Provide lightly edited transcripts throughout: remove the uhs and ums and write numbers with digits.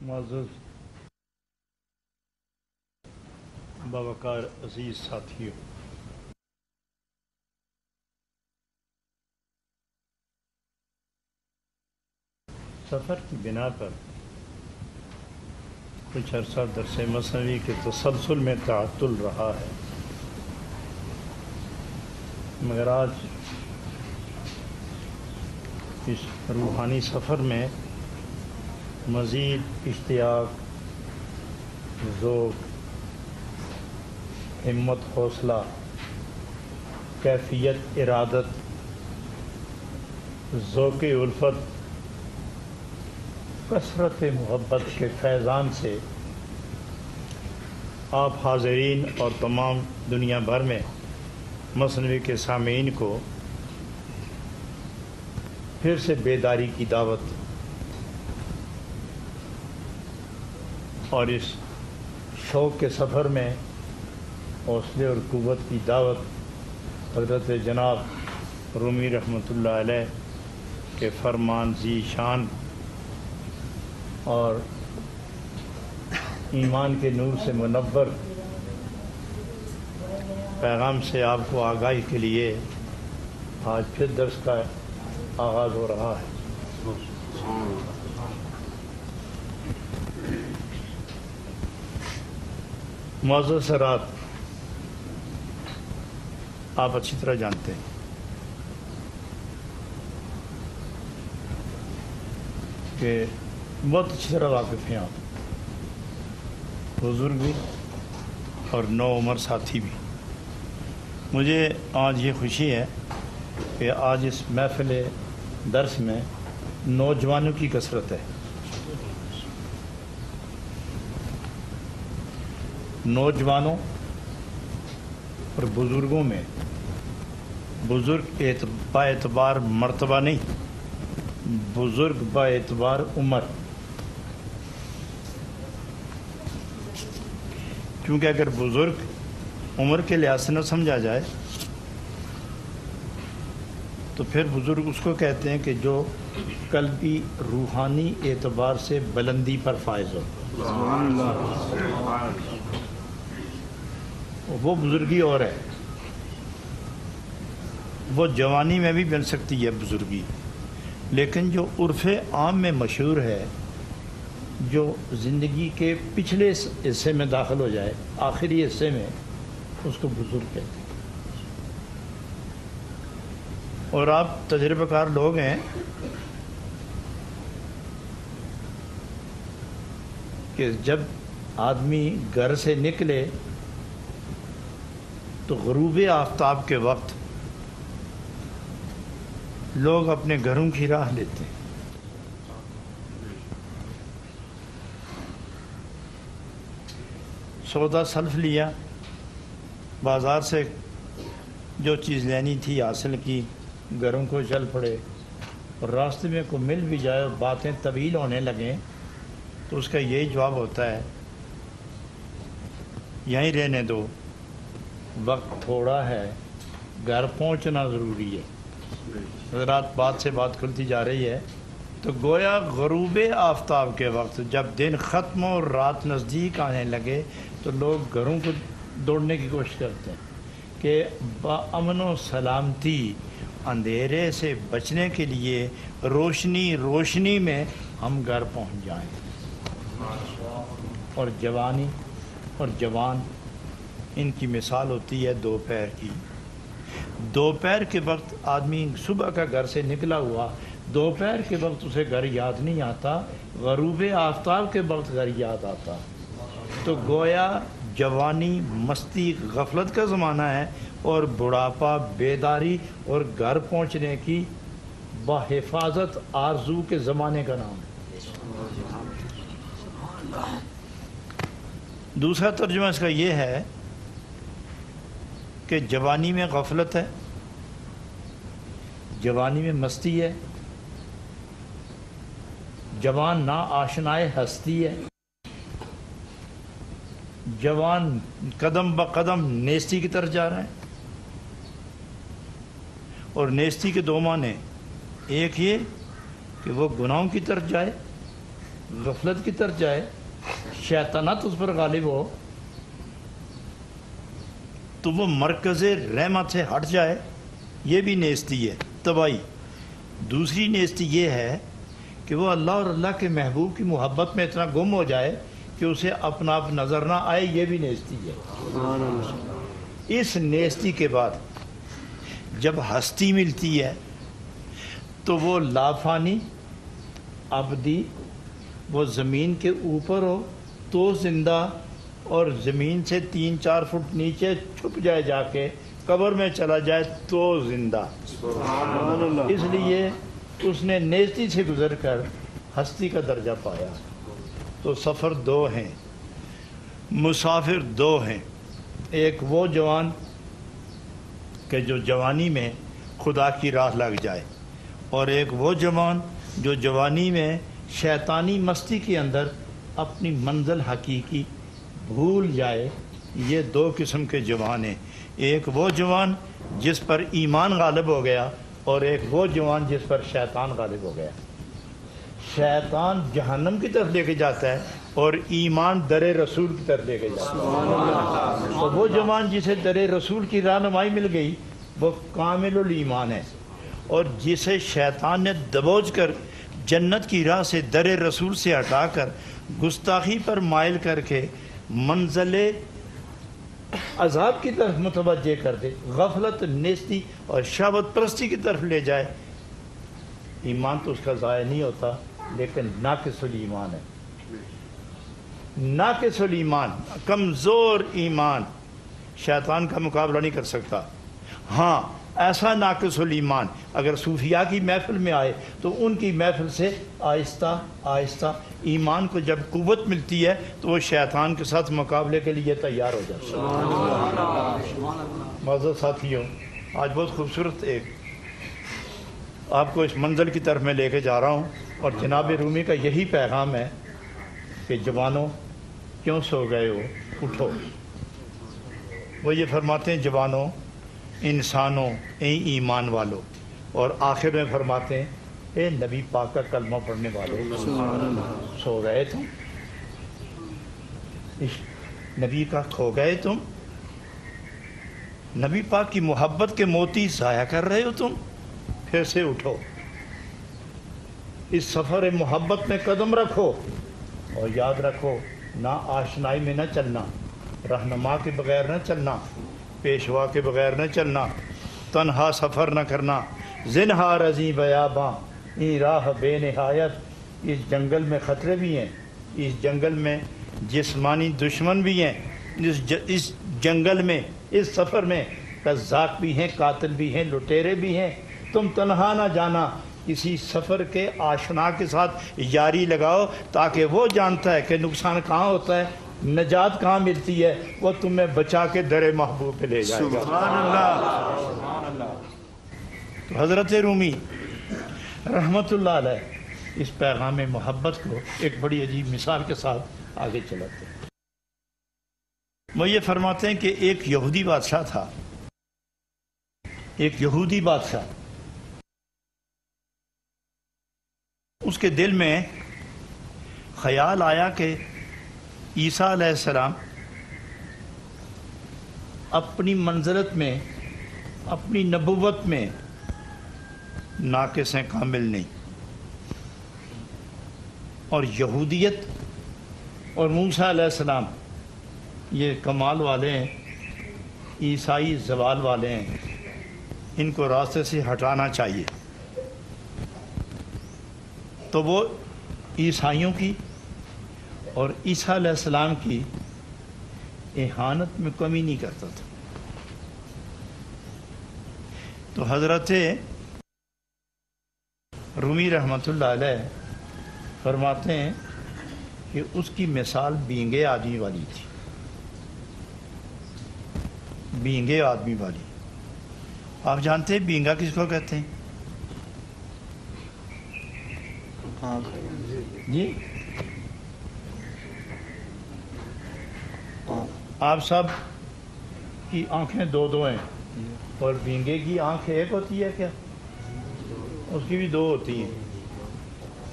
معزز باوقار عزیز ساتھیوں، سفر کی بنا پر کچھ عرصہ درس مثنوی کے تسلسل میں تعطل رہا ہے، مگر آج اس روحانی سفر میں مزید اشتیاق، ذوق، ہمت، حوصلہ، کیفیت، ارادت، ذوق الفت، کثرت محبت کے فیضان سے آپ حاضرین اور تمام دنیا بھر میں مثنوی کے سامعین کو پھر سے بیداری کی دعوت اور اس شوق کے سفر میں حوصلے اور قوت کی دعوت حضرت جناب رومی رحمۃ اللہ علیہ کے فرمان ذی شان اور ایمان کے نور سے منور پیغام سے آپ کو آگاہی کے لیے آج پھر درس کا آغاز ہو رہا ہے۔ معزز حضرات، آپ اچھی طرح جانتے ہیں کہ بہت اچھی طرح واقف ہیں آپ، بزرگ بھی اور نو عمر ساتھی بھی۔ مجھے آج یہ خوشی ہے کہ آج اس محفل درس میں نوجوانوں کی کثرت ہے۔ نوجوانوں اور بزرگوں میں بزرگ با اعتبار مرتبہ نہیں، بزرگ با اعتبار عمر، کیونکہ اگر بزرگ عمر کے لحاظ سے نہ سمجھا جائے تو پھر بزرگ اس کو کہتے ہیں کہ جو قلبی روحانی اعتبار سے بلندی پر فائز ہو، وہ بزرگی اور ہے۔ وہ جوانی میں بھی بن سکتی ہے بزرگی، لیکن جو عرف عام میں مشہور ہے، جو زندگی کے پچھلے حصے میں داخل ہو جائے، آخری حصے میں، اس کو بزرگ کہتے ہیں۔ اور آپ تجربہ کار لوگ ہیں کہ جب آدمی گھر سے نکلے تو غروب آفتاب کے وقت لوگ اپنے گھروں کی راہ لیتے ہیں۔ سودا سلف لیا، بازار سے جو چیز لینی تھی حاصل کی، گھروں کو چل پڑے، اور راستے میں کوئی مل بھی جائے اور باتیں طویل ہونے لگیں تو اس کا یہی جواب ہوتا ہے یہیں رہنے دو، وقت تھوڑا ہے، گھر پہنچنا ضروری ہے۔ حضرات، بات سے بات کھلتی جا رہی ہے تو گویا غروب آفتاب کے وقت جب دن ختم اور رات نزدیک آنے لگے تو لوگ گھروں کو دوڑنے کی کوشش کرتے ہیں کہ بامن و سلامتی اندھیرے سے بچنے کے لیے روشنی میں ہم گھر پہنچ جائیں۔ اور جوانی اور جوان، ان کی مثال ہوتی ہے دوپہر کی۔ دوپہر کے وقت آدمی صبح کا گھر سے نکلا ہوا، دوپہر کے وقت اسے گھر یاد نہیں آتا، غروب آفتاب کے وقت گھر یاد آتا۔ تو گویا جوانی مستی غفلت کا زمانہ ہے اور بڑھاپا بیداری اور گھر پہنچنے کی بحفاظت آرزو کے زمانے کا نام ہے۔ دوسرا ترجمہ اس کا یہ ہے کہ جوانی میں غفلت ہے، جوانی میں مستی ہے، جوان نا آشنائے ہستی ہے، جوان قدم بقدم نیستی کی طرف جا رہے ہیں، اور نیستی کے دو معنی، ایک یہ کہ وہ گناہوں کی طرف جائے، غفلت کی طرف جائے، شیطانت اس پر غالب ہو تو وہ مرکز رحمت سے ہٹ جائے، یہ بھی نیستی ہے، تباہی۔ دوسری نیستی یہ ہے کہ وہ اللہ اور اللہ کے محبوب کی محبت میں اتنا گم ہو جائے کہ اسے اپنا آپ نظر نہ آئے، یہ بھی نیستی ہے۔ اس نیستی کے بعد جب ہستی ملتی ہے تو وہ لافانی ابدی، وہ زمین کے اوپر ہو تو زندہ، اور زمین سے 3-4 فٹ نیچے چھپ جائے، جا کے قبر میں چلا جائے تو زندہ۔ اس لیے اس نے نیستی سے گزر کر ہستی کا درجہ پایا۔ تو سفر دو ہیں، مسافر دو ہیں، ایک وہ جوان کہ جو جوانی میں خدا کی راہ لگ جائے، اور ایک وہ جوان جو جوانی میں شیطانی مستی کے اندر اپنی منزل حقیقی بھول جائے۔ یہ دو قسم کے جوان ہیں، ایک وہ جوان جس پر ایمان غالب ہو گیا، اور ایک وہ جوان جس پر شیطان غالب ہو گیا۔ شیطان جہنم کی طرف لے کے جاتا ہے اور ایمان در رسول کی طرف لے کے جاتا ہے۔ تو وہ جوان جسے در رسول کی رہنمائی مل گئی وہ کامل الایمان ہے، اور جسے شیطان نے دبوچ کر جنت کی راہ سے در رسول سے ہٹا کر گستاخی پر مائل کر کے منزل عذاب کی طرف متوجہ کر دے، غفلت، نیستی اور شہوت پرستی کی طرف لے جائے، ایمان تو اس کا ضائع نہیں ہوتا، لیکن ناقص الایمان ہے۔ ناقص الایمان، کمزور ایمان شیطان کا مقابلہ نہیں کر سکتا۔ ہاں ایسا ناقص الایمان اگر صوفیاء کی محفل میں آئے تو ان کی محفل سے آہستہ آہستہ ایمان کو جب قوت ملتی ہے تو وہ شیطان کے ساتھ مقابلے کے لیے تیار ہو جاتا ہے۔ معزز ساتھیوں، آج بہت خوبصورت ایک آپ کو اس منزل کی طرف میں لے کے جا رہا ہوں، اور جناب رومی کا یہی پیغام ہے کہ جوانوں کیوں سو گئے ہو، اٹھو۔ وہ یہ فرماتے ہیں جوانوں، انسانوں، اے ایمان والو، اور آخر میں فرماتے ہیں اے نبی پاک کا کلمہ پڑھنے والو، سو گئے تم، نبی کا کھو گئے تم، نبی پاک کی محبت کے موتی ضائع کر رہے ہو تم، پھر سے اٹھو، اس سفر محبت میں قدم رکھو، اور یاد رکھو نہ آشنائی میں نہ چلنا، رہنما کے بغیر نہ چلنا، پیشوا کے بغیر نہ چلنا، تنہا سفر نہ کرنا، زنہار ازیں بیاباں این راہ بے نہایت۔ اس جنگل میں خطرے بھی ہیں، اس جنگل میں جسمانی دشمن بھی ہیں، اس جنگل میں، اس سفر میں قذاق بھی ہیں، قاتل بھی ہیں، لٹیرے بھی ہیں۔ تم تنہا نہ جانا، کسی سفر کے آشنا کے ساتھ یاری لگاؤ، تاکہ وہ جانتا ہے کہ نقصان کہاں ہوتا ہے، نجات کہاں ملتی ہے، وہ تمہیں بچا کے در محبوب پہ لے جائے گا۔ سبحان اللہ۔ تو حضرت رومی رحمت اللہ علیہ اس پیغام محبت کو ایک بڑی عجیب مثال کے ساتھ آگے چلاتے ہیں۔ وہ یہ فرماتے ہیں کہ ایک یہودی بادشاہ تھا، ایک یہودی بادشاہ، اس کے دل میں خیال آیا کہ عیسیٰ علیہ السلام اپنی منزلت میں، اپنی نبوت میں ناقص ہیں، کامل نہیں، اور یہودیت اور موسیٰ علیہ السلام یہ کمال والے ہیں، عیسائی زوال والے ہیں، ان کو راستے سے ہٹانا چاہیے۔ تو وہ عیسائیوں کی اور عیسیٰ علیہ السلام کی اہانت میں کمی نہیں کرتا تھا۔ تو حضرت رومی رحمت اللہ علیہ فرماتے ہیں کہ اس کی مثال بینگے آدمی والی تھی، بینگے آدمی والی۔ آپ جانتے ہیں بینگا کس کو کہتے ہیں؟ جی آپ سب کی آنکھیں دو دو ہیں، اور بھینگے کی آنکھ ایک ہوتی ہے کیا؟ اس کی بھی دو ہوتی ہیں.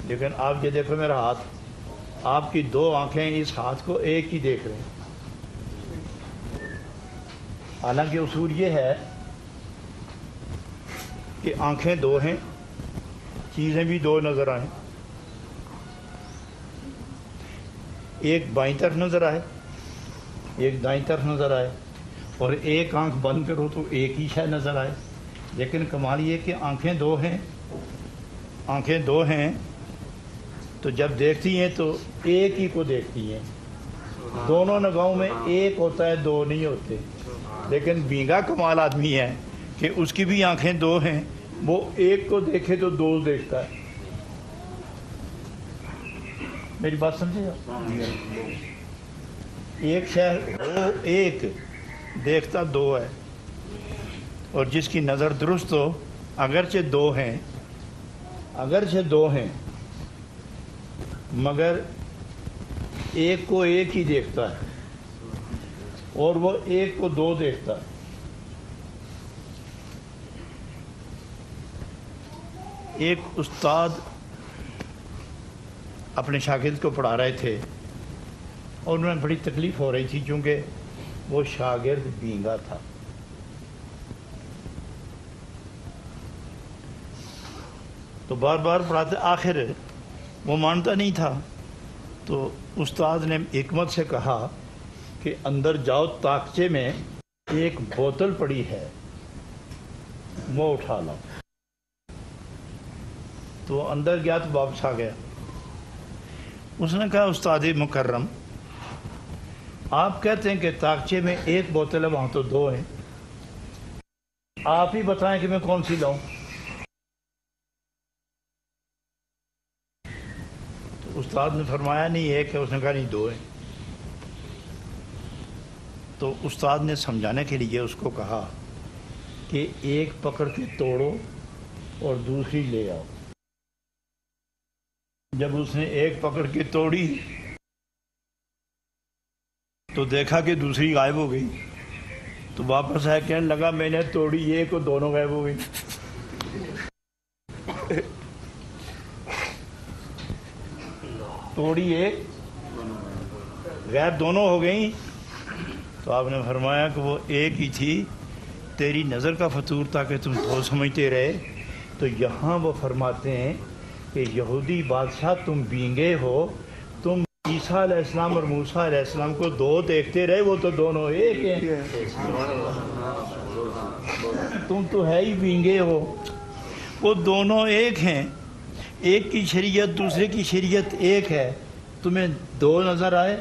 لیکن آپ یہ دیکھو میرا ہاتھ، آپ کی دو آنکھیں اس ہاتھ کو ایک ہی دیکھ رہے ہیں. حالانکہ اصول یہ ہے کہ آنکھیں دو ہیں، چیزیں بھی دو نظر آئیں. ایک بائیں طرف نظر آئے، ایک دائیں طرف نظر آئے، اور ایک آنکھ بند کرو تو ایک ہی شے نظر آئے. لیکن کمال یہ کہ آنکھیں دو ہیں، آنکھیں دو ہیں تو جب دیکھتی ہیں تو ایک ہی کو دیکھتی ہیں. دونوں نگاہوں میں ایک ہوتا ہے، دو نہیں ہوتے. لیکن بینگا کمال آدمی ہے کہ اس کی بھی آنکھیں دو ہیں، وہ ایک کو دیکھے تو دو دیکھتا ہے. میری بات سمجھے آپ؟ ایک شہر وہ ایک دیکھتا دو ہے، اور جس کی نظر درست ہو اگرچہ دو ہیں، اگرچہ دو ہیں مگر ایک کو ایک ہی دیکھتا ہے اور وہ ایک کو دو دیکھتا ہے. ایک استاد اپنے شاگرد کو پڑھا رہے تھے اور انہیں بڑی تکلیف ہو رہی تھی چونکہ وہ شاگرد بینگا تھا. تو بار بار پڑھاتے، آخر وہ مانتا نہیں تھا. تو استاد نے حکمت سے کہا کہ اندر جاؤ، تاکچے میں ایک بوتل پڑی ہے، وہ اٹھا لاؤ. تو اندر گیا تو واپس آ گیا. اس نے کہا استاد مکرم، آپ کہتے ہیں کہ تاکچے میں ایک بوتل ہے، وہاں تو دو ہیں، آپ ہی بتائیں کہ میں کون سی لاؤں. تو استاد نے فرمایا نہیں ایک ہے، اس نے کہا نہیں دو ہیں. تو استاد نے سمجھانے کے لیے اس کو کہا کہ ایک پکڑ کے توڑو اور دوسری لے آؤ. جب اس نے ایک پکڑ کے توڑی تو دیکھا کہ دوسری غائب ہو گئی. تو واپس آیا، کہنے لگا میں نے توڑی ایک اور دونوں غائب ہو گئی. توڑی ایک، غائب دونوں ہو گئیں. تو آپ نے فرمایا کہ وہ ایک ہی تھی، تیری نظر کا فطور تھا کہ تم دو سمجھتے رہے. تو یہاں وہ فرماتے ہیں کہ یہودی بادشاہ تم بینگے ہو، تم عیسیٰ علیہ السلام اور موسیٰ علیہ السلام کو دو دیکھتے رہے، وہ تو دونوں ایک ہیں. تم تو ہے ہی بینگے ہو، وہ دونوں ایک ہیں. ایک کی شریعت دوسرے کی شریعت ایک ہے، تمہیں دو نظر آئے.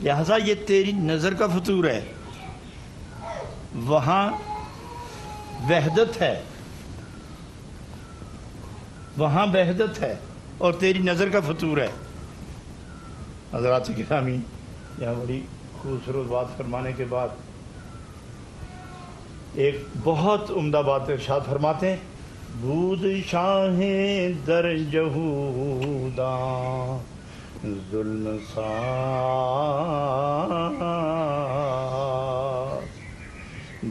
لہذا یہ تیری نظر کا فطور ہے. وہاں وحدت ہے، وہاں وحدت ہے اور تیری نظر کا فطور ہے. حضرات گرامی، یہاں بڑی خوبصورت بات فرمانے کے بعد ایک بہت عمدہ بات ارشاد فرماتے ہیں. بود شاہ در جہوداں ظلم سا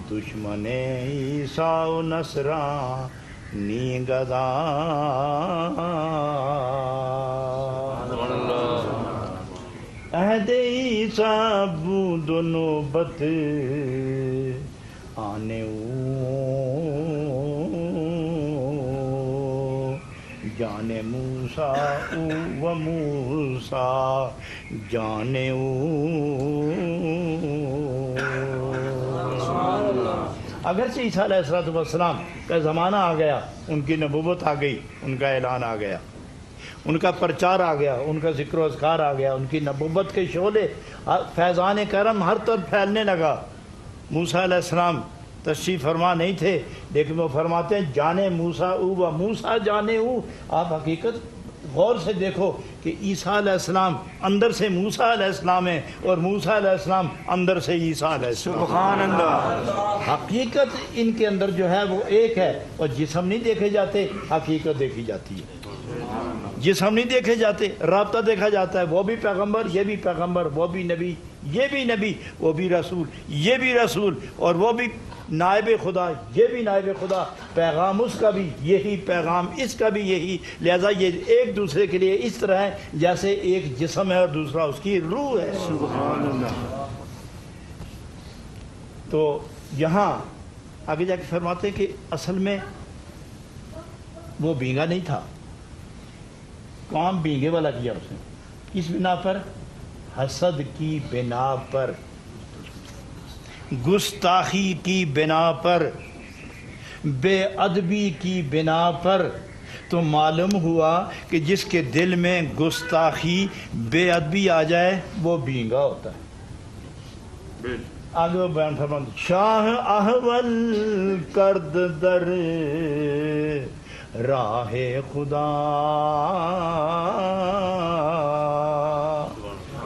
دشمن عیسیٰ و نصرانی گدا. عہد عیسیٰ بود و نوبت آنے جانے موسیٰ و موسیٰ جانے اگرچہ عیسیٰ علیہ السلام کا زمانہ آ گیا، ان کی نبوت آ گئی، ان کا اعلان آ گیا، ان کا پرچار آ گیا، ان کا ذکر و اذکار آ گیا، ان کی نبوت کے شعلے فیضان کرم ہر طرف پھیلنے لگا. موسیٰ علیہ السلام تشریف فرما نہیں تھے، لیکن وہ فرماتے ہیں جانے موسیٰ و موسیٰ جانے. آپ حقیقت غور سے دیکھو کہ عیسیٰ علیہ السلام اندر سے موسیٰ علیہ السلام ہے اور موسیٰ علیہ السلام اندر سے عیسیٰ علیہ السلام. سبحان اللہ. حقیقت ان کے اندر جو ہے وہ ایک ہے، اور جسم نہیں دیکھے جاتے، حقیقت دیکھی جاتی ہے. جسم نہیں دیکھے جاتے، رابطہ دیکھا جاتا ہے، وہ بھی پیغمبر، یہ بھی پیغمبر، وہ بھی نبی، یہ بھی نبی، وہ بھی رسول، یہ بھی رسول، اور وہ بھی نائب خدا، یہ بھی نائب خدا، پیغام اس کا بھی یہی، پیغام اس کا بھی یہی، لہذا یہ ایک دوسرے کے لیے اس طرح ہے جیسے ایک جسم ہے اور دوسرا اس کی روح ہے۔ سبحان اللہ۔ تو یہاں آگے جا کے فرماتے ہیں کہ اصل میں وہ بینگا نہیں تھا، کام بینگے والا کیا اس نے، کس بنا پر؟ حسد کی بنا پر، گستاخی کی بنا پر، بے ادبی کی بنا پر۔ تو معلوم ہوا کہ جس کے دل میں گستاخی بے ادبی آ جائے وہ بینگا ہوتا ہے۔ آگے وہ بیان فرماتے ہیں، شاہ احول کرد در راہ خدا،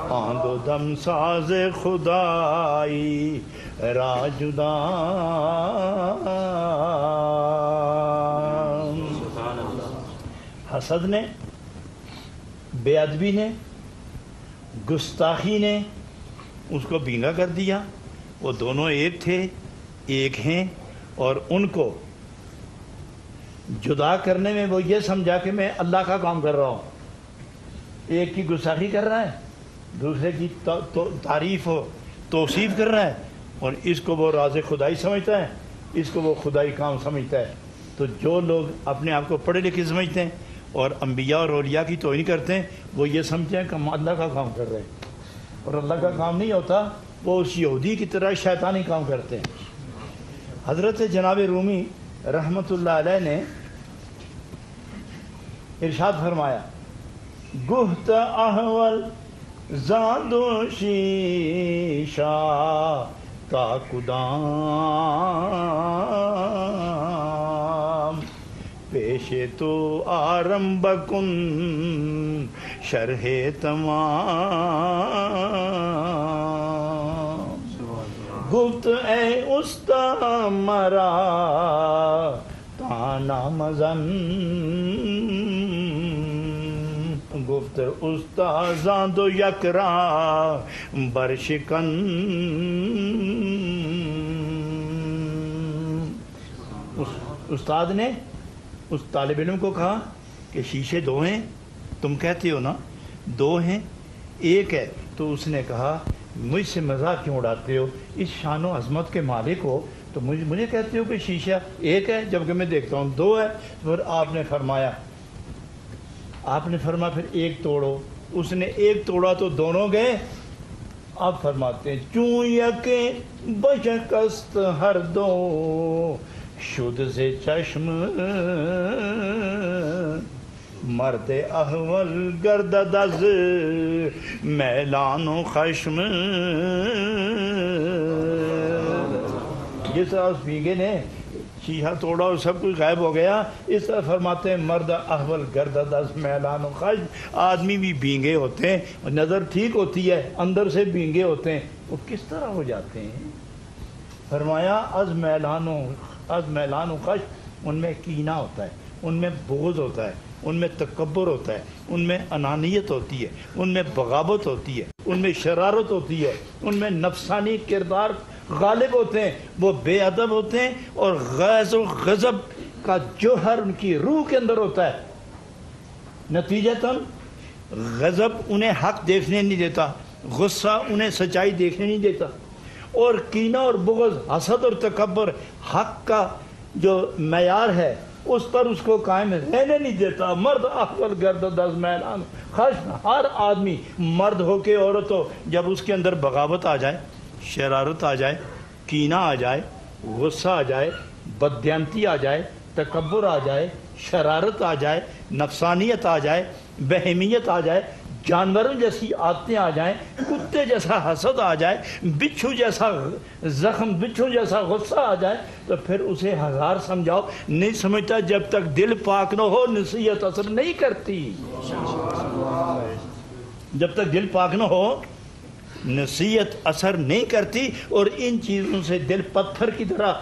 آند و دم ساز خدائی را جدا۔ حسد نے، بے ادبی نے، گستاخی نے اس کو بینگا کر دیا۔ وہ دونوں ایک تھے، ایک ہیں، اور ان کو جدا کرنے میں وہ یہ سمجھا کہ میں اللہ کا کام کر رہا ہوں۔ ایک کی گستاخی کر رہا ہے، دوسرے کی تعریف و توصیف کر رہا ہے، اور اس کو وہ راز خدائی سمجھتا ہے، اس کو وہ خدائی کام سمجھتا ہے۔ تو جو لوگ اپنے آپ کو پڑھے لکھے سمجھتے ہیں اور انبیاء اور اولیاء کی توہین کرتے ہیں، وہ یہ سمجھتے ہیں کہ ہم اللہ کا کام کر رہے ہیں، اور اللہ کا کام نہیں ہوتا، وہ اس یہودی کی طرح شیطانی کام کرتے ہیں۔ حضرت جناب رومی رحمت اللہ علیہ نے ارشاد فرمایا، گہت احول زادو شیشہ کا کدام، پیش تو آرم بکن شرح تمام۔ گفت اے استا مرا تانا مزن، گفت استازاں دو یک راہ برشکن۔ استاد نے اس طالب علم کو کہا کہ شیشے دو ہیں، تم کہتے ہو نا دو ہیں، ایک ہے۔ تو اس نے کہا مجھ سے مذاق کیوں اڑاتے ہو، اس شان و عظمت کے مالک ہو تو مجھے کہتے ہو کہ شیشہ ایک ہے جبکہ میں دیکھتا ہوں دو ہے۔ پھر آپ نے فرمایا پھر ایک توڑو۔ اس نے ایک توڑا تو دونوں گئے۔ آپ فرماتے ہیں چوں یکے بشکست ہر دو، شد سے چشم مرد احول گردد از میلان و خشم۔ جس طرح اس بینگے نے شیشہ توڑا اور سب کچھ غائب ہو گیا، اس طرح فرماتے ہیں مرد احول گردد از میلان و خشم۔ آدمی بھی بینگے ہوتے ہیں، نظر ٹھیک ہوتی ہے، اندر سے بینگے ہوتے ہیں، وہ کس طرح ہو جاتے ہیں؟ فرمایا از میلان و خشم، ان میں کینہ ہوتا ہے، ان میں بغض ہوتا ہے، ان میں تکبر ہوتا ہے، ان میں انانیت ہوتی ہے، ان میں بغاوت ہوتی ہے، ان میں شرارت ہوتی ہے، ان میں نفسانی کردار غالب ہوتے ہیں، وہ بے ادب ہوتے ہیں، اور غیظ و غضب کا جوہر ان کی روح کے اندر ہوتا ہے۔ نتیجتاً غضب انہیں حق دیکھنے نہیں دیتا، غصہ انہیں سچائی دیکھنے نہیں دیتا، اور کینہ اور بغض، حسد اور تکبر حق کا جو معیار ہے اس پر اس کو قائم رہنے نہیں دیتا۔ مرد احول گردد از میلان خشم، ہر آدمی مرد ہو کے عورت ہو، جب اس کے اندر بغاوت آ جائے، شرارت آ جائے، کینہ آ جائے، غصہ آ جائے، بددیانتی آ جائے، تکبر آ جائے، شرارت آ جائے، نفسانیت آ جائے، بہیمیت آ جائے، جانوروں جیسی عادتیں آ جائیں، کتے جیسا حسد آ جائے، بچھو جیسا زخم، بچھو جیسا غصہ آ جائے، تو پھر اسے ہزار سمجھاؤ نہیں سمجھتا۔ جب تک دل پاک نہ ہو نصیحت اثر نہیں کرتی، جب تک دل پاک نہ ہو نصیحت اثر نہیں کرتی اور ان چیزوں سے دل پتھر کی طرح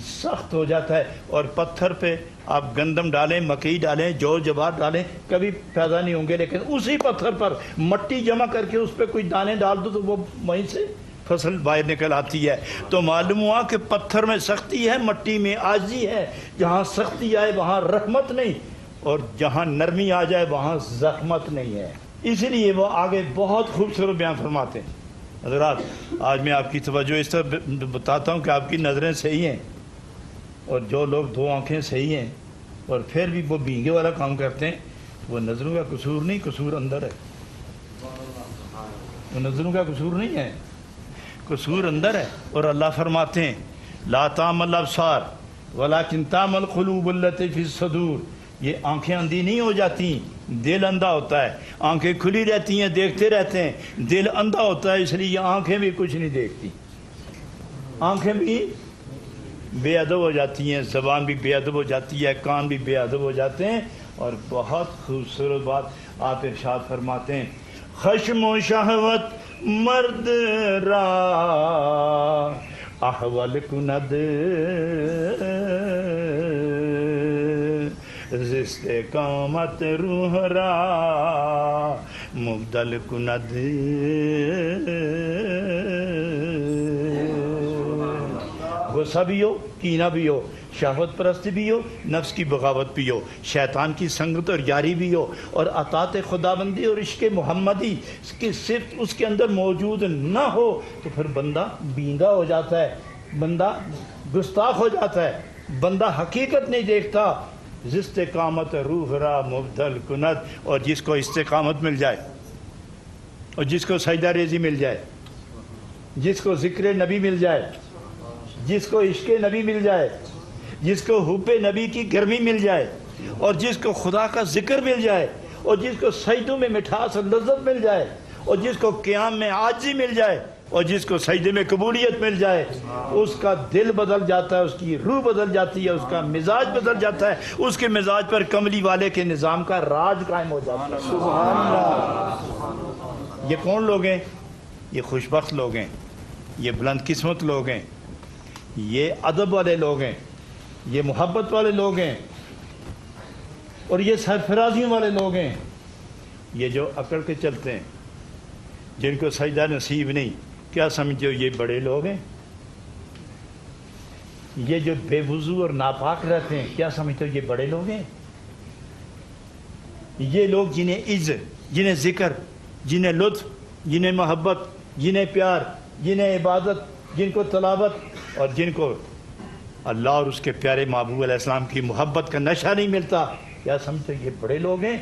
سخت ہو جاتا ہے، اور پتھر پہ آپ گندم ڈالیں، مکئی ڈالیں، جو جوار ڈالیں کبھی پیدا نہیں ہوں گے، لیکن اسی پتھر پر مٹی جمع کر کے اس پہ کوئی دانے ڈال دو تو وہ وہیں سے فصل باہر نکل آتی ہے۔ تو معلوم ہوا کہ پتھر میں سختی ہے، مٹی میں عاجزی ہے، جہاں سختی آئے وہاں رحمت نہیں، اور جہاں نرمی آ جائے وہاں زحمت نہیں ہے۔ اس لیے وہ آگے بہت خوبصورت بیان فرماتے ہیں۔ حضرات، آج میں آپ کی توجہ اس طرح بتاتا ہوں کہ آپ کی نظریں صحیح ہیں، اور جو لوگ دو آنکھیں صحیح ہیں اور پھر بھی وہ بھینگے والا کام کرتے ہیں، وہ نظروں کا قصور نہیں، قصور اندر ہے۔ وہ نظروں کا قصور نہیں ہے، قصور اندر ہے۔ اور اللہ فرماتے ہیں لا تعمل الابصار ولکن تعمل القلوب التی فی الصدور۔ یہ آنکھیں اندھی نہیں ہو جاتی، دل اندھا ہوتا ہے۔ آنکھیں کھلی رہتی ہیں، دیکھتے رہتے ہیں، دل اندھا ہوتا ہے، اس لیے یہ آنکھیں بھی کچھ نہیں دیکھتی، آنکھیں بھی بے ادب ہو جاتی ہیں، زبان بھی بے ادب ہو جاتی ہے، کان بھی بے ادب ہو جاتے ہیں۔ اور بہت خوبصورت بات آپ ارشاد فرماتے ہیں خشم و شہوت مرد را احول کند استقامت روح را مبدل کند۔ غصہ بھی ہو، کینہ بھی ہو، شہوت پرستی بھی ہو، نفس کی بغاوت بھی ہو، شیطان کی سنگت اور یاری بھی ہو، اور اطاعت خداوندی اور عشق محمدی کی صرف اس کے اندر موجود نہ ہو تو پھر بندہ بینگا ہو جاتا ہے، بندہ گستاخ ہو جاتا ہے، بندہ حقیقت نہیں دیکھتا۔ استقامت روح را مبدل کند، اور جس کو استقامت مل جائے اور جس کو سجدہ ریزی مل جائے، جس کو ذکر نبی مل جائے، جس کو عشق نبی مل جائے، جس کو حب نبی کی گرمی مل جائے، اور جس کو خدا کا ذکر مل جائے، اور جس کو سجدوں میں مٹھاس اور لذت مل جائے، اور جس کو قیام میں عاجزی مل جائے، اور جس کو سجدے میں قبولیت مل جائے، اس کا دل بدل جاتا ہے، اس کی روح بدل جاتی ہے، اس کا مزاج بدل جاتا ہے، اس کے مزاج پر کملی والے کے نظام کا راج قائم ہو جاتا ہے۔ سبحان اللہ۔ یہ کون لوگ ہیں؟ یہ خوشبخت لوگ ہیں، یہ بلند قسمت لوگ ہیں، یہ ادب والے لوگ ہیں، یہ محبت والے لوگ ہیں، اور یہ سرفرازیوں والے لوگ ہیں۔ یہ جو اکڑ کے چلتے ہیں، جن کو سجدہ نصیب نہیں، کیا سمجھتے ہو یہ بڑے لوگ ہیں؟ یہ جو بے وضو اور ناپاک رہتے ہیں، کیا سمجھتے ہو یہ بڑے لوگ ہیں؟ یہ لوگ جنہیں عزت، جنہیں ذکر، جنہیں لطف، جنہیں محبت، جنہیں پیار، جنہیں عبادت، جن کو تلاوت، اور جن کو اللہ اور اس کے پیارے محبوب علیہ السلام کی محبت کا نشہ نہیں ملتا، کیا سمجھتے ہو یہ بڑے لوگ ہیں؟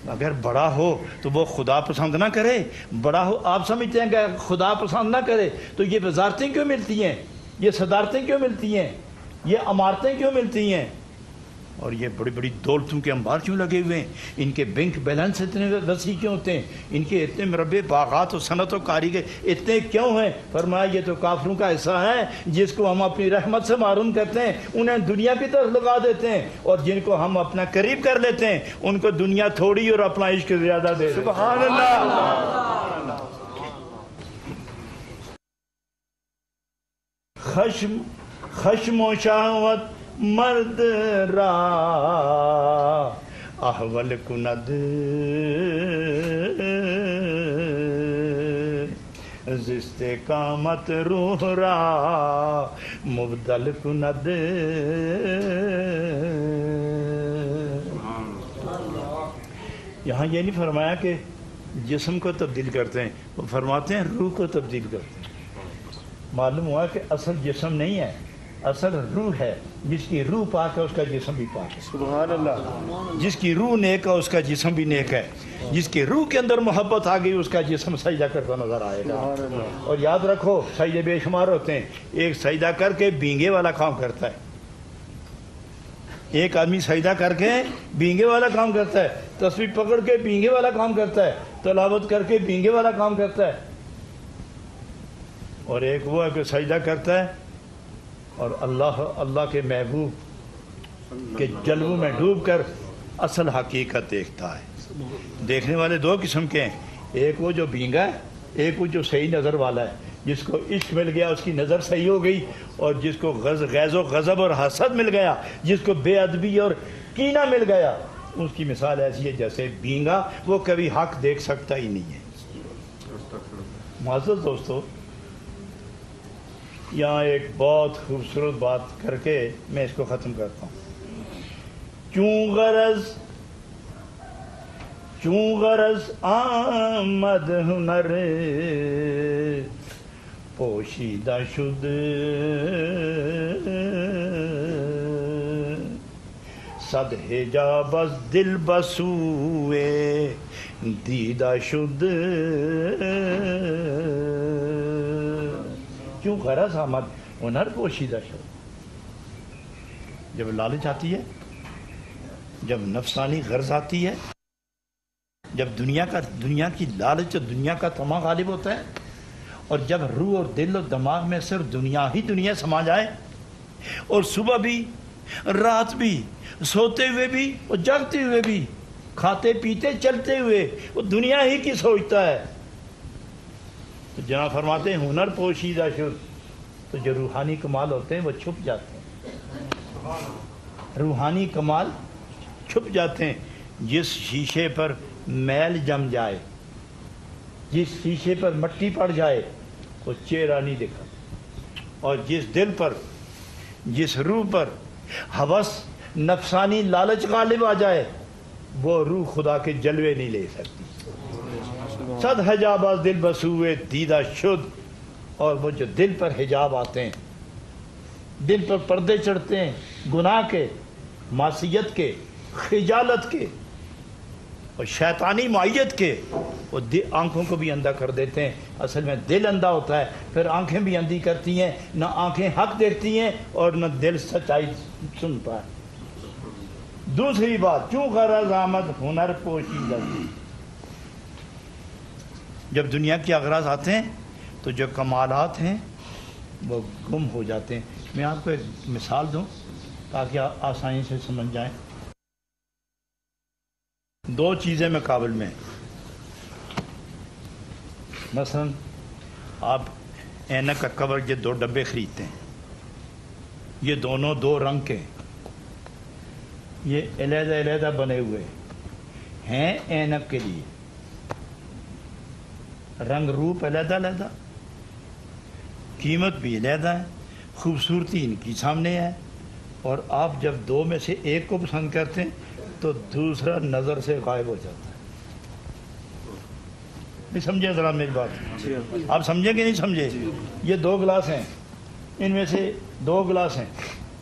اگر بڑا ہو تو وہ خدا پسند نہ کرے، بڑا ہو آپ سمجھتے ہیں کہ خدا پسند نہ کرے تو یہ وزارتیں کیوں ملتی ہیں، یہ صدارتیں کیوں ملتی ہیں، یہ عمارتیں کیوں ملتی ہیں، اور یہ بڑی بڑی دولتوں کے انبار کیوں لگے ہوئے ہیں، ان کے بینک بیلنس اتنے وسیع کیوں ہوتے ہیں، ان کے اتنے مربع باغات و صنعت و کاریگر اتنے کیوں ہیں؟ فرمایا یہ تو کافروں کا حصہ ہے، جس کو ہم اپنی رحمت سے محروم کرتے ہیں انہیں دنیا کی طرف لگا دیتے ہیں، اور جن کو ہم اپنا قریب کر لیتے ہیں ان کو دنیا تھوڑی اور اپنا عشق زیادہ دے دیتے ہیں۔ سبحان اللہ۔ خشم و شہوت مرد را احول کند استقامت روح را مبدل کند۔ یہاں یہ نہیں فرمایا کہ جسم کو تبدیل کرتے ہیں، وہ فرماتے ہیں روح کو تبدیل کرتے ہیں۔ معلوم ہوا کہ اصل جسم نہیں ہے، اصل روح ہے، جس کی روح پاک ہے اس کا جسم بھی پاک ہے۔ سبحان اللہ۔ جس کی روح نیک ہے اس کا جسم بھی نیک ہے، جس کی روح کے اندر محبت آ گئی اس کا جسم سجدہ کرتا نظر آئے گا۔ اور یاد رکھو سجدے بے شمار ہوتے ہیں، ایک سجدہ کر کے بینگے والا کام کرتا ہے، ایک آدمی سجدہ کر کے بینگے والا کام کرتا ہے، تسبیح پکڑ کے بینگے والا کام کرتا ہے، تلاوت کر کے بینگے والا کام کرتا ہے، اور ایک وہ ہے کہ سجدہ کرتا ہے اور اللہ کے محبوب کے جلووں میں ڈوب کر اصل حقیقت دیکھتا ہے۔ دیکھنے والے دو قسم کے ہیں، ایک وہ جو بینگا ہے ایک وہ جو صحیح نظر والا ہے، جس کو عشق مل گیا اس کی نظر صحیح ہو گئی، اور جس کو غیظ و غضب اور حسد مل گیا، جس کو بے ادبی اور کینہ مل گیا، اس کی مثال ایسی ہے جیسے بینگا، وہ کبھی حق دیکھ سکتا ہی نہیں ہے۔ معزز دوستو، یہاں ایک بہت خوبصورت بات کر کے میں اس کو ختم کرتا ہوں۔ چون غرض آمد ہنر پوشیدہ شد، صد حجاب از دل بسوئے دیدہ شد۔ کیوں غرض آمد ہنر پوشیدہ شد؟ جب لالچ آتی ہے، جب نفسانی غرض آتی ہے، جب دنیا کی لالچ اور دنیا کا طمع غالب ہوتا ہے، اور جب روح اور دل اور دماغ میں صرف دنیا ہی دنیا سما جائے، اور صبح بھی رات بھی سوتے ہوئے بھی اور جاگتے ہوئے بھی کھاتے پیتے چلتے ہوئے وہ دنیا ہی کی سوچتا ہے، تو جناب فرماتے ہیں ہنر پوشیدہ شد، تو جو روحانی کمال ہوتے ہیں وہ چھپ جاتے ہیں، روحانی کمال چھپ جاتے ہیں۔ جس شیشے پر میل جم جائے، جس شیشے پر مٹی پڑ جائے، وہ چہرہ نہیں دکھا، اور جس دل پر، جس روح پر ہوس نفسانی لالچ غالب آ جائے، وہ روح خدا کے جلوے نہیں لے سکتی۔ صد حجاب از دل بسوئے دیدہ شد، اور وہ جو دل پر حجاب آتے ہیں، دل پر پردے چڑھتے ہیں، گناہ کے، معصیت کے، خجالت کے اور شیطانی معیت کے، وہ آنکھوں کو بھی اندھا کر دیتے ہیں۔ اصل میں دل اندھا ہوتا ہے، پھر آنکھیں بھی اندھی کرتی ہیں، نہ آنکھیں حق دیکھتی ہیں اور نہ دل سچائی سنتا ہے۔ دوسری بات، چوں غرض آمد ہنر پوشیدہ شد، جب دنیا کے اغراض آتے ہیں تو جو کمالات ہیں وہ گم ہو جاتے ہیں۔ میں آپ کو ایک مثال دوں تاکہ آپ آسانی سے سمجھ جائیں۔ دو چیزیں میں قابل میں، مثلا آپ اینک کا کور یہ دو ڈبے خریدتے ہیں، یہ دونوں دو رنگ کے، یہ علیحدہ علیحدہ بنے ہوئے ہیں اینک کے لیے، رنگ روپ علیحدہ علیحدہ، قیمت بھی علیحدہ ہے، خوبصورتی ان کی سامنے ہے، اور آپ جب دو میں سے ایک کو پسند کرتے ہیں تو دوسرا نظر سے غائب ہو جاتا ہے۔ نہیں سمجھے ذرا میری بات؟ آپ سمجھے کہ نہیں سمجھے؟ یہ دو گلاس ہیں، ان میں سے دو گلاس ہیں،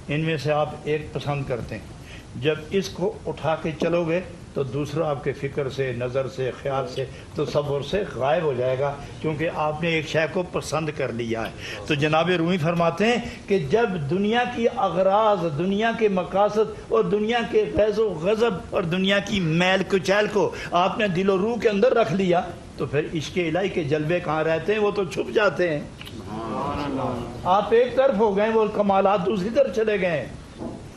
ان میں سے آپ ایک پسند کرتے ہیں، جب اس کو اٹھا کے چلو گے تو دوسرا آپ کے فکر سے، نظر سے، خیال سے، تصور سے غائب ہو جائے گا، کیونکہ آپ نے ایک شے کو پسند کر لیا ہے۔ تو جناب رومی فرماتے ہیں کہ جب دنیا کی اغراض، دنیا کے مقاصد اور دنیا کے غیظ و غضب اور دنیا کی میل کچیل کو آپ نے دل و روح کے اندر رکھ لیا، تو پھر عشق الہی کے جلوے کہاں رہتے ہیں؟ وہ تو چھپ جاتے ہیں۔ آپ ایک طرف ہو گئے، وہ کمالات دوسری طرف چلے گئے ہیں۔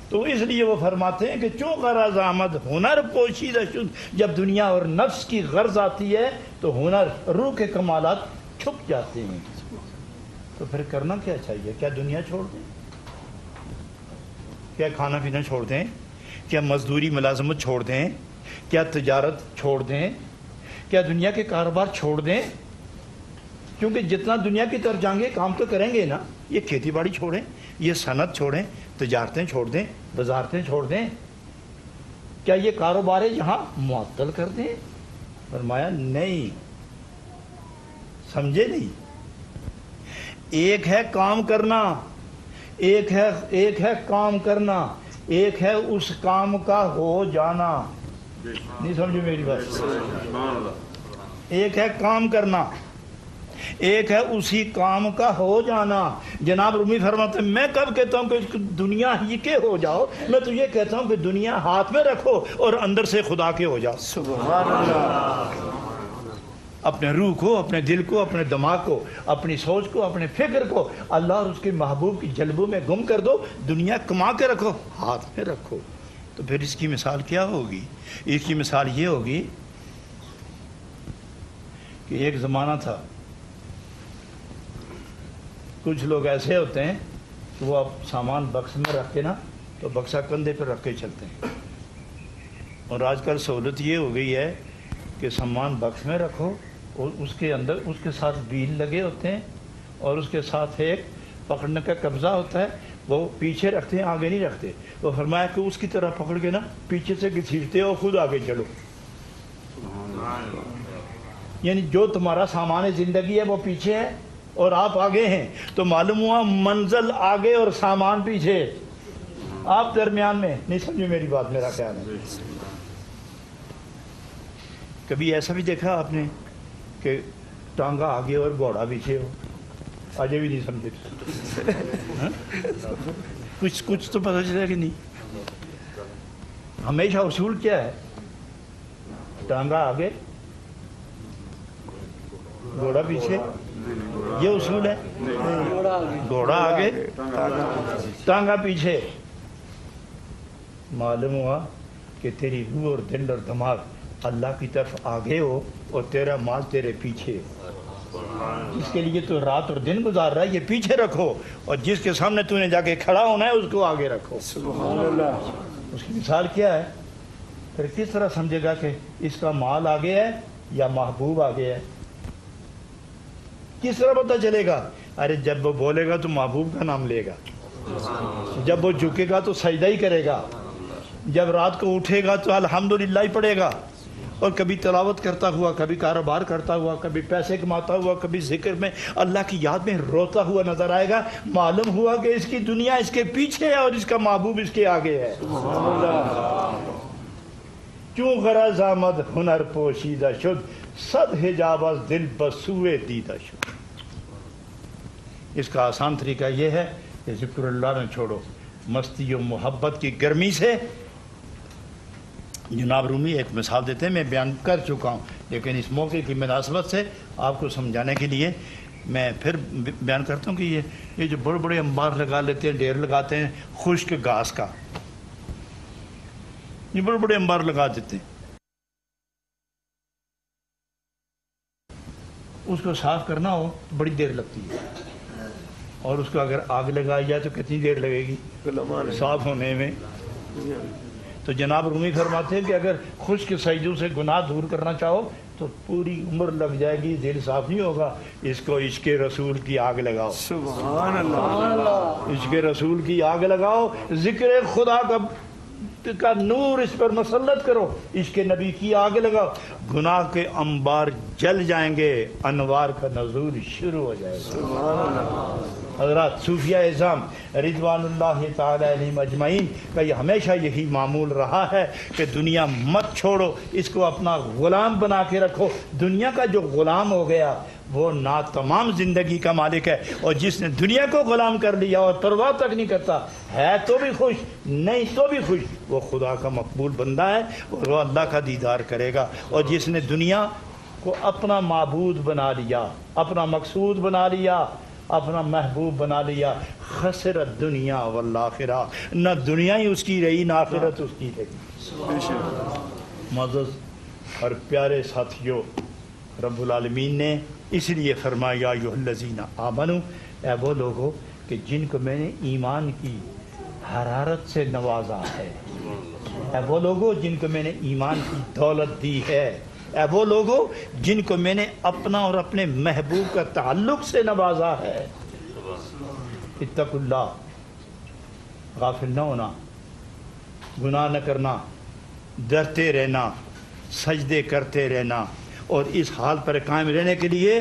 تو اس لیے وہ فرماتے ہیں کہ چوں غرض آمد ہنر پوشیدہ شد، جب دنیا اور نفس کی غرض آتی ہے تو ہنر، روح کے کمالات چھپ جاتے ہیں۔ تو پھر کرنا کیا چاہیے؟ کیا دنیا چھوڑ دیں؟ کیا کھانا پینا چھوڑ دیں؟ کیا مزدوری ملازمت چھوڑ دیں؟ کیا تجارت چھوڑ دیں؟ کیا دنیا کے کاروبار چھوڑ دیں؟ کیونکہ جتنا دنیا کی طرف جائیں گے کام تو کریں گے نا۔ یہ کھیتی باڑی چھوڑیں، یہ صنعت چھوڑیں، تجارتیں چھوڑ دیں، وزارتیں چھوڑ دیں، کیا یہ کاروبار یہاں معطل کر دیں؟ فرمایا نہیں، سمجھے نہیں۔ ایک ہے کام کرنا، ایک ہے کام کرنا، ایک ہے اس کام کا ہو جانا۔ نہیں سمجھے میری بات؟ ایک ہے کام کرنا، ایک ہے اسی کام کا ہو جانا۔ جناب رومی فرماتے ہیں میں کب کہتا ہوں کہ دنیا ہی کے ہو جاؤ، میں تو یہ کہتا ہوں کہ دنیا ہاتھ میں رکھو اور اندر سے خدا کے ہو جاؤ۔ سبحان اللہ۔ اپنے روح کو، اپنے دل کو، اپنے دماغ کو، اپنی سوچ کو، اپنے فکر کو اللہ اور اس کے محبوب کی جلبوں میں گم کر دو۔ دنیا کما کے رکھو، ہاتھ میں رکھو۔ تو پھر اس کی مثال کیا ہوگی؟ اس کی مثال یہ ہوگی کہ ایک زمانہ تھا کچھ لوگ ایسے ہوتے ہیں کہ وہ اب سامان بکس میں رکھ کے نا تو بکسا کندھے پہ رکھ کے چلتے ہیں، اور آج کل سہولت یہ ہو گئی ہے کہ سامان بکس میں رکھو اور اس کے اندر اس کے ساتھ بیل لگے ہوتے ہیں اور اس کے ساتھ ایک پکڑنے کا قبضہ ہوتا ہے، وہ پیچھے رکھتے ہیں آگے نہیں رکھتے۔ وہ فرمایا کہ اس کی طرح پکڑ کے نا پیچھے سے گھسیٹتے ہو، خود آگے چلو، یعنی جو تمہارا سامان زندگی ہے وہ پیچھے ہے اور آپ آگے ہیں، تو معلوم ہوا منزل آگے اور سامان پیچھے، آپ درمیان میں نہیں۔ سمجھے میری بات؟ میرا خیال ہے کبھی ایسا بھی دیکھا آپ نے کہ ٹانگا آگے اور گھوڑا پیچھے ہو؟ آج بھی نہیں سمجھے، کچھ تو پتہ چلا کہ نہیں؟ ہمیشہ اصول کیا ہے؟ ٹانگا آگے گھوڑا پیچھے، یہ اصول ہے۔ گھوڑا آگے ٹانگا پیچھے۔ معلوم ہوا کہ تیری روح اور دل اور دماغ اللہ کی طرف آگے ہو اور تیرا مال تیرے پیچھے ہو۔ جس کے لیے تو رات اور دن گزار رہا ہے یہ پیچھے رکھو، اور جس کے سامنے تو نے جا کے کھڑا ہونا ہے اس کو آگے رکھو۔ سبحان اللہ۔ اس کی مثال کیا ہے؟ پھر کس طرح سمجھے گا کہ اس کا مال آگے ہے یا محبوب آگے ہے؟ کس طرح پتہ چلے گا؟ ارے جب وہ بولے گا تو محبوب کا نام لے گا، جب وہ جھکے گا تو سجدہ ہی کرے گا، جب رات کو اٹھے گا تو الحمدللہ ہی پڑھے گا، اور کبھی تلاوت کرتا ہوا، کبھی کاروبار کرتا ہوا، کبھی پیسے کماتا ہوا، کبھی ذکر میں اللہ کی یاد میں روتا ہوا نظر آئے گا۔ معلوم ہوا کہ اس کی دنیا اس کے پیچھے ہے اور اس کا محبوب اس کے آگے ہے۔ چوں غرض آمد ہنر پوشیدہ شد، صد حجاب از دل بسوئے دیدہ شد۔ اس کا آسان طریقہ یہ ہے کہ ذکر اللہ نہ چھوڑو، مستی و محبت کی گرمی سے۔ جناب رومی ایک مثال دیتے ہیں، میں بیان کر چکا ہوں لیکن اس موقع کی مناسبت سے آپ کو سمجھانے کے لیے میں پھر بیان کرتا ہوں کہ یہ جو بڑے بڑے انبار لگا لیتے ہیں، ڈھیر لگاتے ہیں خشک گھاس کا، یہ بڑے بڑے انبار لگا دیتے ہیں، اس کو صاف کرنا ہو تو بڑی دیر لگتی ہے، اور اس کو اگر آگ لگائی جائے تو کتنی دیر لگے گی صاف ہونے میں؟ تو جناب رومی فرماتے ہیں کہ اگر خشک سجدوں سے گناہ دور کرنا چاہو تو پوری عمر لگ جائے گی، دل صاف نہیں ہوگا۔ اس کو عشق رسول کی آگ لگاؤ، سبحان اللہ، عشق رسول کی آگ لگاؤ، ذکر خدا کا نور اس پر مسلط کرو، عشق نبی کی آگ لگاؤ، گناہ کے انبار جل جائیں گے، انوار کا نزول شروع ہو جائے گا۔ سبحان اللہ۔ حضرات صوفیہ اعظام رضوان اللہ تعالی علیہم اجمعین کا یہ ہمیشہ یہی معمول رہا ہے کہ دنیا مت چھوڑو، اس کو اپنا غلام بنا کے رکھو۔ دنیا کا جو غلام ہو گیا وہ ناتمام زندگی کا مالک ہے، اور جس نے دنیا کو غلام کر لیا اور پرواہ تک نہیں کرتا، ہے تو بھی خوش نہیں تو بھی خوش، وہ خدا کا مقبول بندہ ہے اور وہ اللہ کا دیدار کرے گا۔ اور جس نے دنیا کو اپنا معبود بنا لیا، اپنا مقصود بنا لیا، اپنا محبوب بنا لیا، خسرت دنیا والآخرہ، نہ دنیا ہی اس کی رہی نہ آخرت اس کی رہی۔ معزز اور پیارے ساتھیو، رب العالمین نے اس لیے فرمایا یا ایھا الذین آمنو، اے وہ لوگو کہ جن کو میں نے ایمان کی حرارت سے نوازا ہے، اے وہ لوگو جن کو میں نے ایمان کی دولت دی ہے، اے وہ لوگو جن کو میں نے اپنا اور اپنے محبوب کا تعلق سے نوازا ہے، اتقوا اللہ، غافل نہ ہونا، گناہ نہ کرنا، ڈرتے رہنا، سجدے کرتے رہنا، اور اس حال پر قائم رہنے کے لیے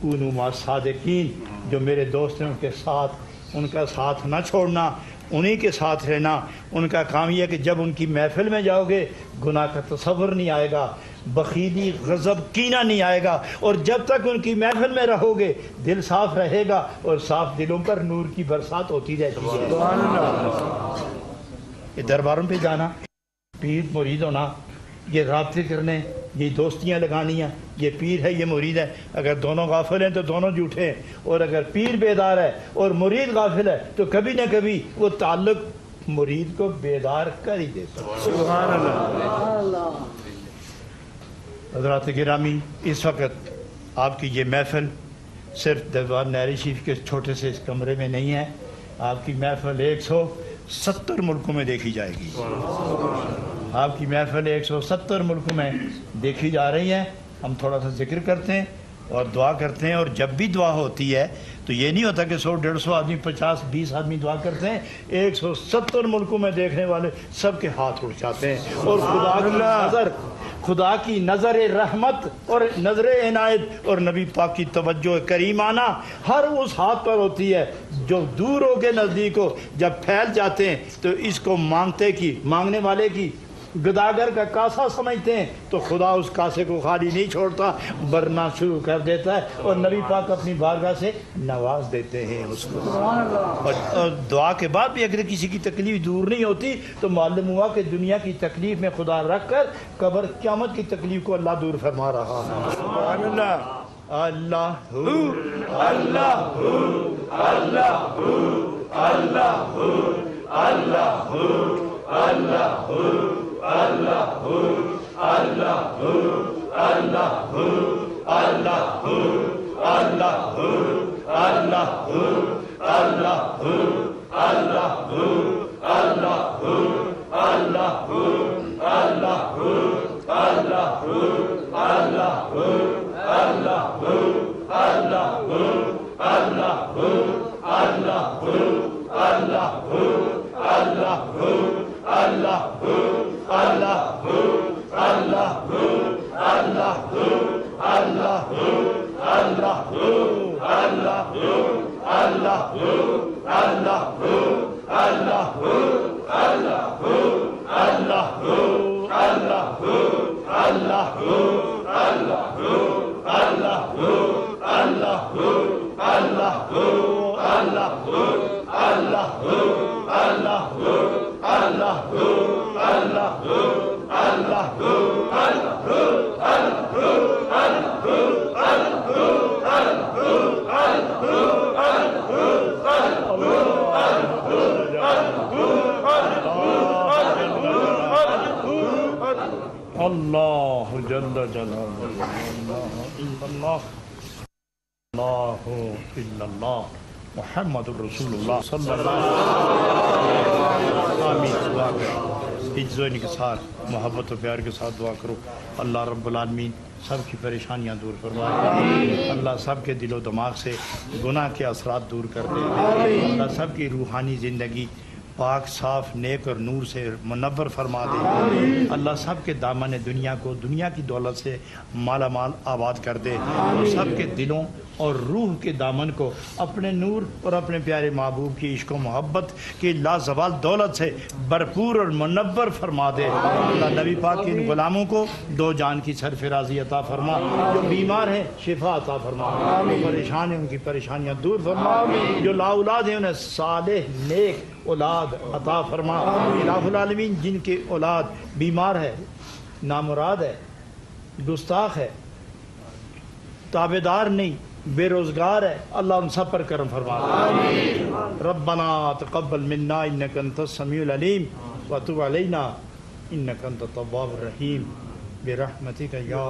کونوا مع الصادقین، جو میرے دوست ہیں ان کے ساتھ، ان کا ساتھ نہ چھوڑنا، انہی کے ساتھ رہنا۔ ان کا کام یہ ہے کہ جب ان کی محفل میں جاؤ گے گناہ کا تصور نہیں آئے گا، بخیلی، غضب، کینہ نہیں آئے گا، اور جب تک ان کی محفل میں رہو گے دل صاف رہے گا، اور صاف دلوں پر نور کی برسات ہوتی رہتی ہے۔ یہ درباروں پہ جانا، پیر مرید ہونا، یہ رابطے کرنے، یہ دوستیاں لگانی ہیں، یہ پیر ہے یہ مرید ہے، اگر دونوں غافل ہیں تو دونوں جھوٹے ہیں، اور اگر پیر بیدار ہے اور مرید غافل ہے تو کبھی نہ کبھی وہ تعلق مرید کو بیدار کر ہی دیتا ہے۔ سبحان اللہ۔ حضرات گرامی، اس وقت آپ کی یہ محفل صرف دیوان نہری شریف کے چھوٹے سے اس کمرے میں نہیں ہے، آپ کی محفل 170 ملکوں میں دیکھی جائے گی، آپ کی محفل 170 ملکوں میں دیکھی جا رہی ہے۔ ہم تھوڑا سا ذکر کرتے ہیں اور دعا کرتے ہیں، اور جب بھی دعا ہوتی ہے تو یہ نہیں ہوتا کہ 100-150 آدمی 50-20 آدمی دعا کرتے ہیں، 170 ملکوں میں دیکھنے والے سب کے ہاتھ اٹھ جاتے ہیں، اور خدا کی نظر رحمت اور نظر عنایت اور نبی پاک کی توجہ کریمانہ ہر اس ہاتھ پر ہوتی ہے جو دور ہو کے نزدیک ہو۔ جب پھیل جاتے ہیں تو اس کو مانگنے والے کی گداگر کا کاسا سمجھتے ہیں، تو خدا اس کاسے کو خالی نہیں چھوڑتا، بھرنا شروع کر دیتا ہے، اور نبی پاک اپنی بارگاہ سے نواز دیتے ہیں اس کو۔ اور دعا کے بعد بھی اگر کسی کی تکلیف دور نہیں ہوتی تو معلوم ہوا کہ دنیا کی تکلیف میں خدا رکھ کر قبر قیامت کی تکلیف کو اللہ دور فرما رہا ہے۔ سبحان اللہ۔ اللہ اللہ اللہ اللہ اللہ اللہ اللہ اللہ اللہ اللہ اللہ اللہ جل جلالہ اللہ اللہ الا اللہ محمد الرسول اللہ صلی اللہ علیہ وسلم۔ عجز و انکسار محبت و پیار کے ساتھ دعا کرو، اللہ رب العالمین سب کی پریشانیاں دور فرمائے، اللہ سب کے دل و دماغ سے گناہ کے اثرات دور کر دے، اللہ سب کی روحانی زندگی پاک صاف نیک اور نور سے منور فرما دے، اللہ سب کے دامن دنیا کو دنیا کی دولت سے مالا مال آباد کر دے، اور سب کے دلوں اور روح کے دامن کو اپنے نور اور اپنے پیارے محبوب کی عشق و محبت کی لازوال دولت سے بھرپور اور منور فرما دے۔ اللہ نبی پاک کے ان غلاموں کو دو جان کی سرفرازی عطا فرما، جو بیمار ہیں شفا عطا فرما، جو پریشان ہیں ان کی پریشانیاں دور فرما، جو لا اولاد ہیں انہیں صالح نیک اولاد عطا فرما۔ الہ العالمین جن کے اولاد بیمار ہے، نامراد ہے، گستاخ ہے، تابعدار نہیں، بے روزگار ہے، اللہ ان سب پر کرم فرما۔ ربنا تقبل منا انک انت السمیع العلیم وتب علینا انک انت التواب الرحیم برحمتک یا